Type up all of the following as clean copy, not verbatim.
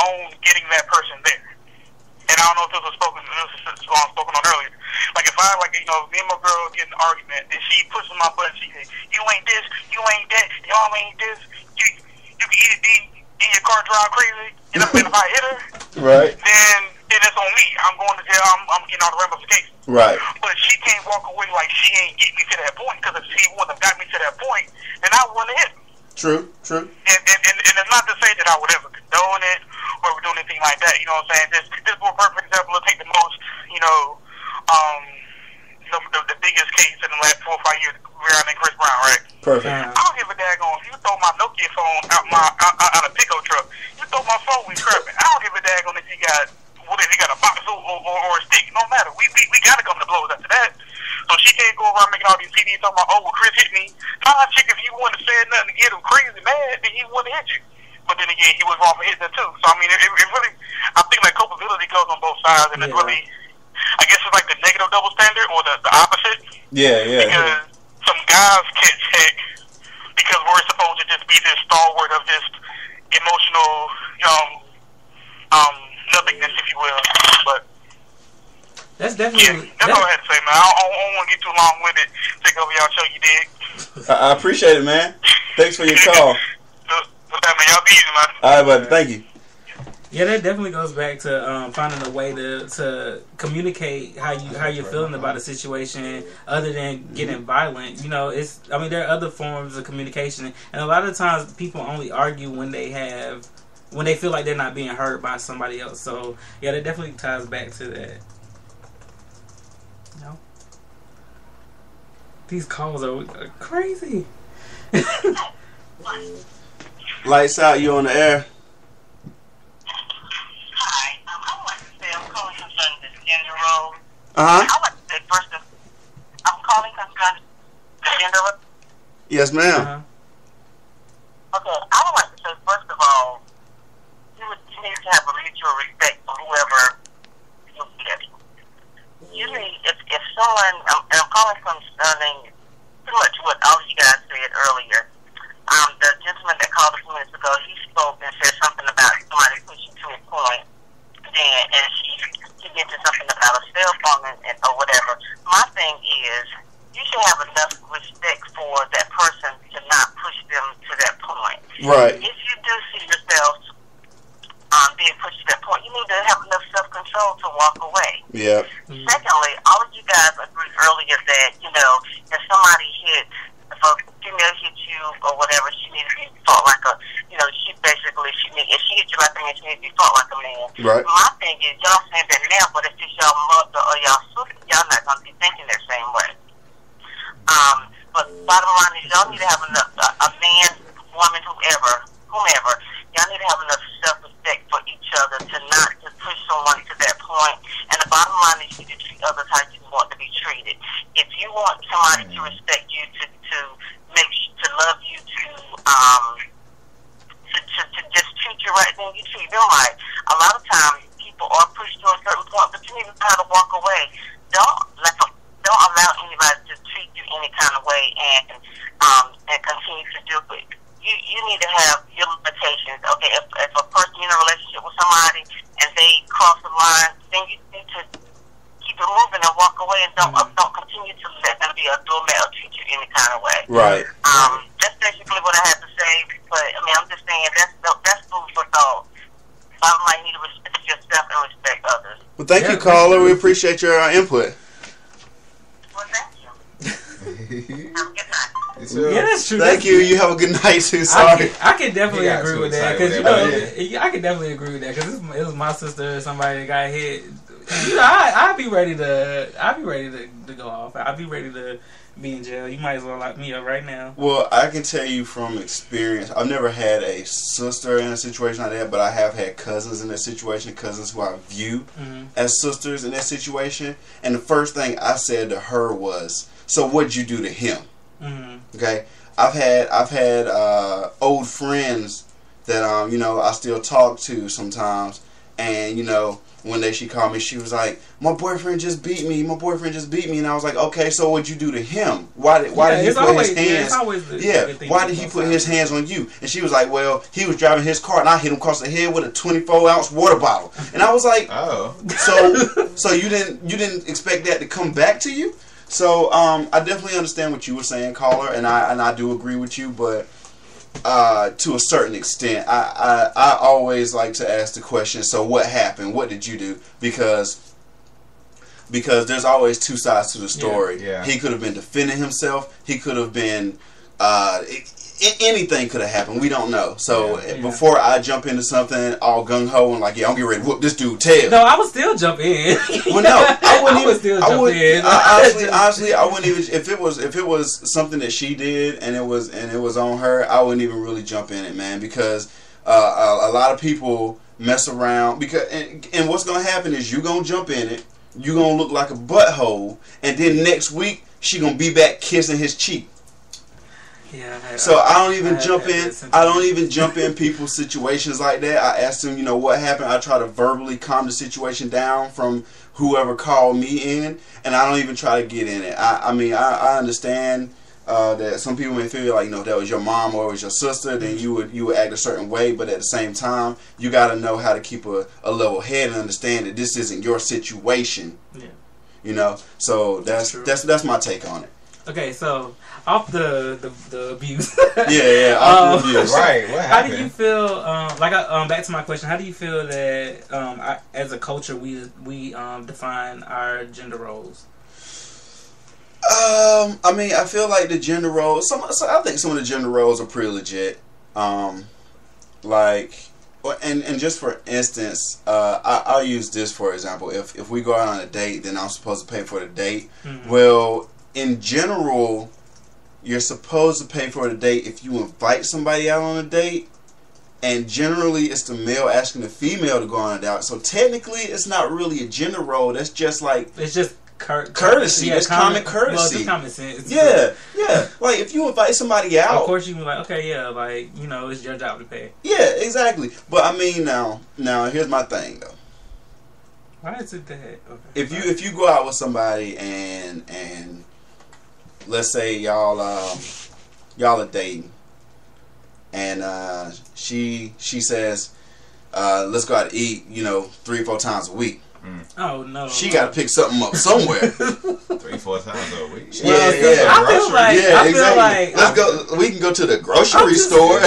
on getting that person there. And I don't know if this was spoken on earlier. Like if I, me and my girl get in an argument, and she pushes my button, she says, "You ain't this, you ain't that, y'all ain't this. You can either be in your car drive crazy, and if I hit her, right, then it's on me. I'm going to jail. I'm getting all the ramifications. Right. But she can't walk away like she ain't get me to that point, because if she wouldn't have got me to that point, then I wouldn't have hit her. True. And it's not to say that I would ever condone it or do anything like that. You know what I'm saying? This for a perfect example. Let's take the most, the biggest case in the last 4 or 5 years, Rihanna and Chris Brown, right? Perfect. I don't give a daggone if you throw my Nokia phone out a pickup truck. You throw my phone, we scrapping. I don't give a daggone if you got a box or a stick. No matter. We gotta come to blows after that. So she can't go around making all these CDs talking about, oh, well, Chris hit me. Nah, chick, if you wouldn't have said nothing to get him crazy mad, then he wouldn't have hit you. But then again, he was wrong for hitting her too. So I mean, it really, I think like culpability goes on both sides, and it's really, I guess it's like the negative double standard or the opposite. Yeah. Because some guys catch heck because we're supposed to just be this stalwart of just emotional, nothingness, if you will. But that's definitely that's all I had to say, man. I don't want to get too long with it. Take over y'all show, you dig? I appreciate it, man. Thanks for your call. Man, y'all be easy, man. All right, buddy. Thank you. Yeah, that definitely goes back to finding a way to communicate how you're feeling about a situation, other than getting violent. There are other forms of communication, and a lot of times people only argue when they feel like they're not being heard by somebody else. So yeah, that definitely ties back to that. These calls are crazy. Lights out, you on the air. Hi, I would like to say I'm calling concerning this gender role. Uh-huh. I would like to say first I'm calling concerning the gender role. Yes, ma'am. Uh-huh. Okay, I would like to say first of all, you need to have a mutual respect for whoever you get. Usually, if someone, I'm calling concerning pretty much what all of you guys said earlier. The gentleman that called a few minutes ago, he spoke and said something about somebody pushing to a point, and she mentioned something about a cell phone or whatever. My thing is, you should have enough respect for that person to not push them to that point. Right. If you do see yourself being pushed to that point, you need to have enough self-control to walk away. Yeah. Secondly, all of you guys agreed earlier that, if somebody if a female hit you or whatever, she needs to be fought like if she hit you like a man, she needs to be fought like a man. Right. My thing is, y'all saying that now, but if it's y'all mother or y'all sister, y'all not going to be thinking that same way. But bottom line is, y'all need to have enough, a man, woman, whomever, y'all need to have enough self-respect for each other to not to push someone to that point. And the bottom line is, you need to treat others how you want to be treated. If you want somebody to respect you, to love you, to just treat you right, then you treat them right. A lot of times people are pushed to a certain point, but you need to know how to walk away. Don't allow anybody to treat you any kind of way and continue to do it. You need to have your limitations. Okay, if a person in a relationship with somebody and they cross the line, then you need to keep it moving and walk away, and don't continue to let them be a doormat or treat you any kind of way. Right. That's basically what I have to say. But I'm just saying that's food for thought. I might need to respect yourself and respect others. Well, thank you, caller. We appreciate your input. Well, thank you. Have a good night. Yeah, that's true. Thank you. You have a good night too. Sorry. I can definitely agree with that, because I can definitely agree with that, because it was my sister or somebody that got hit. I'd be ready to go off. I'd be ready to be in jail. You might as well lock me up right now. Well, I can tell you from experience, I've never had a sister in a situation like that, but I have had cousins in that situation, cousins who I viewed as sisters in that situation. And the first thing I said to her was, "So what'd you do to him?" Okay, I've had old friends that I still talk to sometimes, And, you know, one day she called me, she was like, my boyfriend just beat me. And I was like, okay, so what'd you do to him? Why did he put his hands? Why did he put his hands on you? And she was like, well, he was driving his car and I hit him across the head with a 24-ounce water bottle. And I was like, oh, so you didn't expect that to come back to you? So I definitely understand what you were saying, caller, and I do agree with you, but to a certain extent, I always like to ask the question, so what happened? What did you do? Because there's always two sides to the story. Yeah. He could have been defending himself. He could have been anything could have happened. We don't know. So before I jump into something all gung ho and like, I'm getting ready to whoop this dude tail. No, I would still jump in. Well, no, I wouldn't still jump in. Honestly, I wouldn't even. If it was something that she did and it was on her, I wouldn't even really jump in it, man, because a lot of people mess around and what's gonna happen is you gonna jump in it, you gonna look like a butthole, and then next week she gonna be back kissing his cheek. Yeah, I don't even jump in people's situations like that. I ask them, what happened. I try to verbally calm the situation down from whoever called me in, and I don't even try to get in it. I understand that some people may feel like, that was your mom or it was your sister, then you would act a certain way, but at the same time, you got to know how to keep a level head and understand that this isn't your situation. Yeah. So that's my take on it. Okay, so off the abuse. Off the abuse. Right. What happened? How do you feel? Back to my question. How do you feel that as a culture we define our gender roles? I feel like the gender roles. I think some of the gender roles are pretty legit. And just for instance, I'll use this for example. If we go out on a date, then I'm supposed to pay for the date. Mm-hmm. Well, in general, you're supposed to pay for the date if you invite somebody out on a date, and generally it's the male asking the female to go on a date. So technically, it's not really a gender role. That's just like it's just courtesy. It's common courtesy. Well, it's common sense. Yeah. Like if you invite somebody out, of course you can be like, okay, it's your job to pay. Yeah, exactly. But now here's my thing though. Why is it that? Okay. If you go out with somebody and let's say y'all are dating, and she says, let's go out to eat, 3 or 4 times a week. Oh no! She got to pick something up somewhere. 3-4 times a week. I feel like let's go. We can go to the grocery store.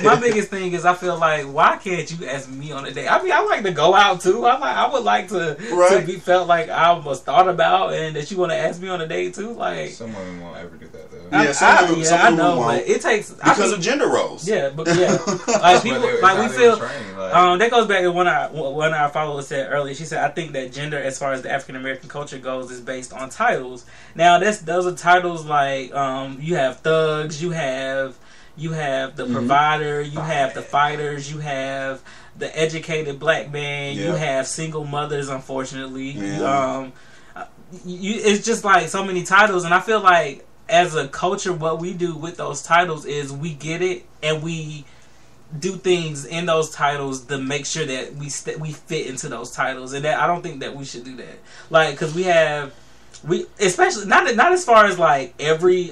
My biggest thing is I feel like, why can't you ask me on a date? I mean, I like to go out too. I would like to be felt like I was thought about and that you want to ask me on a date too. Like some women won't ever do that though. I know, but it takes because of gender roles. Yeah, but like people, we feel. That goes back to one of our followers said earlier. She said, I think that gender, as far as the African American culture goes, is based on titles. Now, those are titles like you have thugs, you have the provider, you have the fighters, you have the educated black man, you have single mothers. Unfortunately, it's just like so many titles, and I feel like as a culture, what we do with those titles is we get it and we do things in those titles to make sure that we fit into those titles, and that I don't think that we should do that. Like, because we especially not as far as like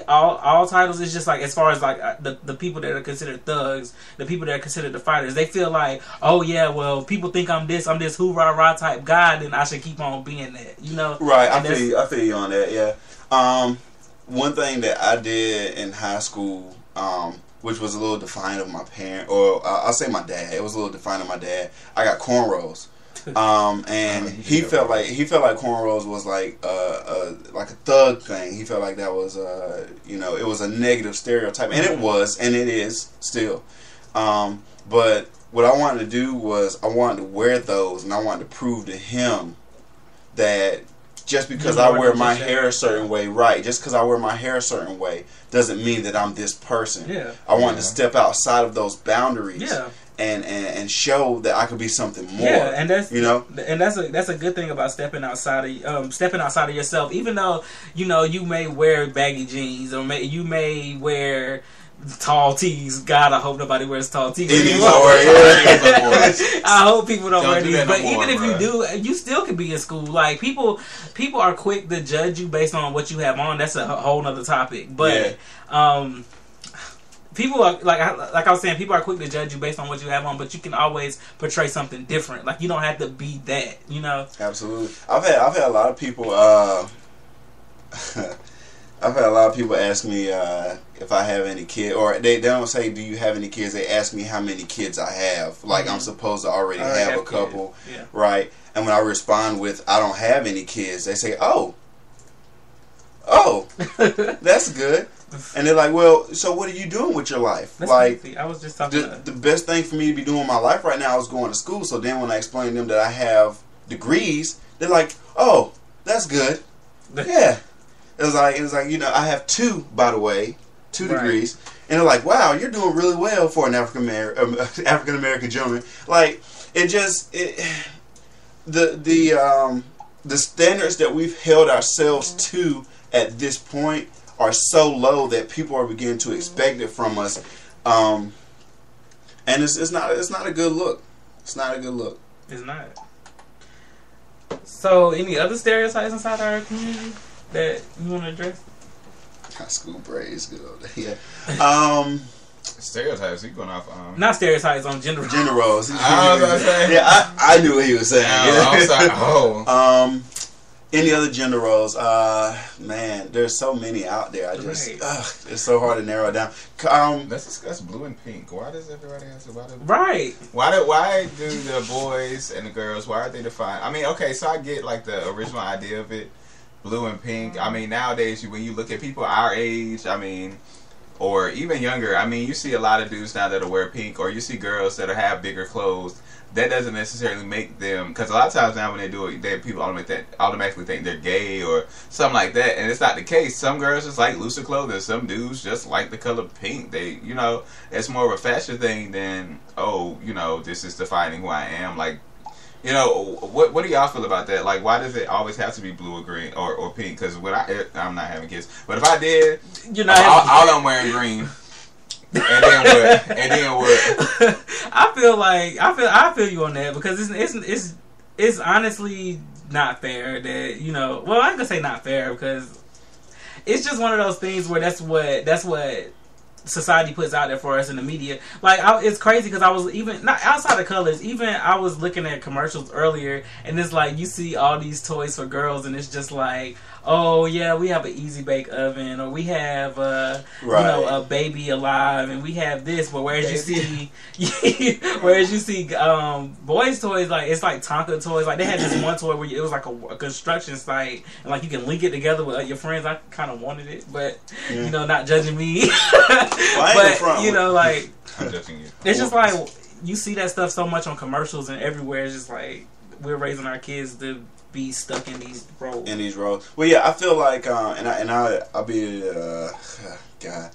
all titles. It's just like as far as like the people that are considered thugs, the people that are considered the fighters. They feel like, oh yeah, well people think I'm this hoorah rah type guy, then I should keep on being that. Right. I feel you on that. Yeah. One thing that I did in high school, which was a little defiant of my parent, or I'll say my dad. It was a little defiant of my dad. I got cornrows, and he felt like cornrows was like a thug thing. He felt like that was it was a negative stereotype, and it was, and it is still. But what I wanted to do was I wanted to wear those, and I wanted to prove to him that just because I wear my hair a certain way, just because I wear my hair a certain way, doesn't mean that I'm this person. Yeah. I wanted to step outside of those boundaries and show that I could be something more. Yeah, and that's and that's a good thing about stepping outside of yourself. Even though you may wear baggy jeans or you may wear tall tees. God, I hope nobody wears tall tees anymore. I hope people don't wear these. But even if you do, you still can be in school. Like people are quick to judge you based on what you have on. That's a whole nother topic. But people are like I was saying, people are quick to judge you based on what you have on. But you can always portray something different. Like you don't have to be that. You know. Absolutely. I've had a lot of people. I've had a lot of people ask me if I have any kids, or they don't say, "Do you have any kids?" They ask me how many kids I have. Like I'm supposed to already have a couple, right? And when I respond with, "I don't have any kids," they say, "Oh, that's good." And they're like, "Well, so what are you doing with your life?" That's like, crazy. I was just talking the best thing for me to be doing in my life right now is going to school. So then when I explain to them that I have degrees, they're like, "Oh, that's good." Yeah. It was like I have 2, by the way, 2 degrees, and they're like, "Wow, you're doing really well for an African American gentleman." Like the standards that we've held ourselves to at this point are so low that people are beginning to expect it from us, and it's not a good look. It's not a good look. It's not. So, any other stereotypes inside our community that you want to address? High school braids, good old day. Yeah. Stereotypes. He going off. Not stereotypes on gender roles. Gender roles. I was about to say. Yeah, I knew what he was saying. I'm sorry. Any other gender roles? Man, there's so many out there. It's so hard to narrow it down. Let's discuss blue and pink. Why does everybody have to? Why do the boys and the girls? Why are they defined? I mean, okay, so I get like the original idea of it. Blue and pink. I mean, nowadays when you look at people our age, I mean, or even younger, I mean, you see a lot of dudes now that wear pink, or you see girls that have bigger clothes. That doesn't necessarily make them, because a lot of times now when they do it, people automatically think they're gay or something like that, and it's not the case. Some girls just like looser clothing. Some dudes just like the color pink. They, it's more of a fashion thing than this is defining who I am. Like. What do y'all feel about that? Like, why does it always have to be blue or green or pink? Because I'm not having kids, but if I did, all I'm wearing green. And then what? I feel you on that, because it's honestly not fair that well, I ain't gonna say not fair, because it's just one of those things where that's what society puts out there for us in the media. Like it's crazy, because I was even not outside of colors. Even I was looking at commercials earlier, and it's like you see all these toys for girls, and it's just like, oh yeah, we have an easy bake oven, or we have a baby alive, and we have this. But whereas you see boys' toys, like it's like Tonka toys. Like they had this one toy where it was like a construction site, and like you can link it together with your friends. I kind of wanted it, but not judging me. But like I'm judging you. It's just like you see that stuff so much on commercials and everywhere. It's just like we're raising our kids to be stuck in these roles. Well, yeah, I feel like, I'll be, God.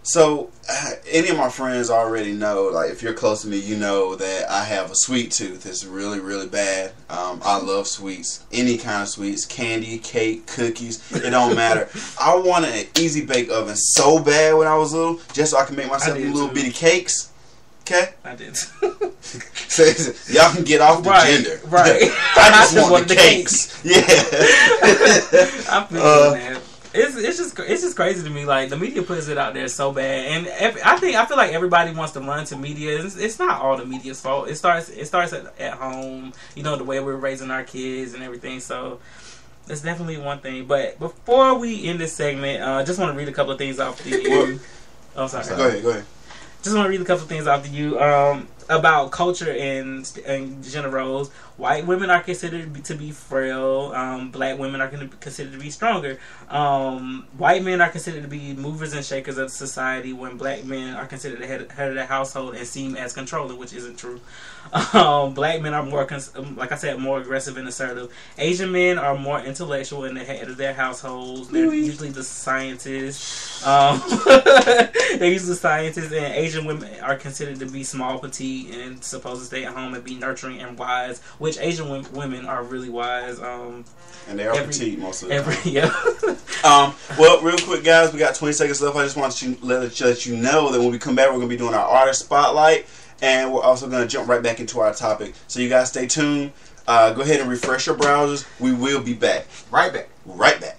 So, any of my friends already know, like, if you're close to me, you know that I have a sweet tooth. It's really, really bad. I love sweets. Any kind of sweets. Candy, cake, cookies. It don't matter. I wanted an easy bake oven so bad when I was little, just so I can make myself little bitty cakes. Okay? I did. So y'all can get off the gender. Right. I just want the cakes. Yeah. I feel that. It's just crazy to me. Like the media puts it out there so bad, and I feel like everybody wants to run to media. It's not all the media's fault. It starts at home. The way we're raising our kids and everything. So that's definitely one thing. But before we end this segment, I just want to read a couple of things off to you. Oh, sorry. Go ahead. Just want to read a couple of things off to you about culture and gender roles. White women are considered to be frail. Black women are considered to be stronger. White men are considered to be movers and shakers of society, when black men are considered the head of the household and seen as controlling, which isn't true. Black men are more, like I said, more aggressive and assertive. Asian men are more intellectual and the head of their households. They're usually the scientists. They're usually scientists, and Asian women are considered to be small, petite, petite and supposed to stay at home and be nurturing and wise, which Asian women are really wise. And they are petite most of the time. Yeah. Well, real quick, guys, we got 20 seconds left. I just want to let you know that when we come back, we're going to be doing our artist spotlight, and we're also going to jump right back into our topic. So you guys stay tuned. Go ahead and refresh your browsers. We will be back. Right back. Right back.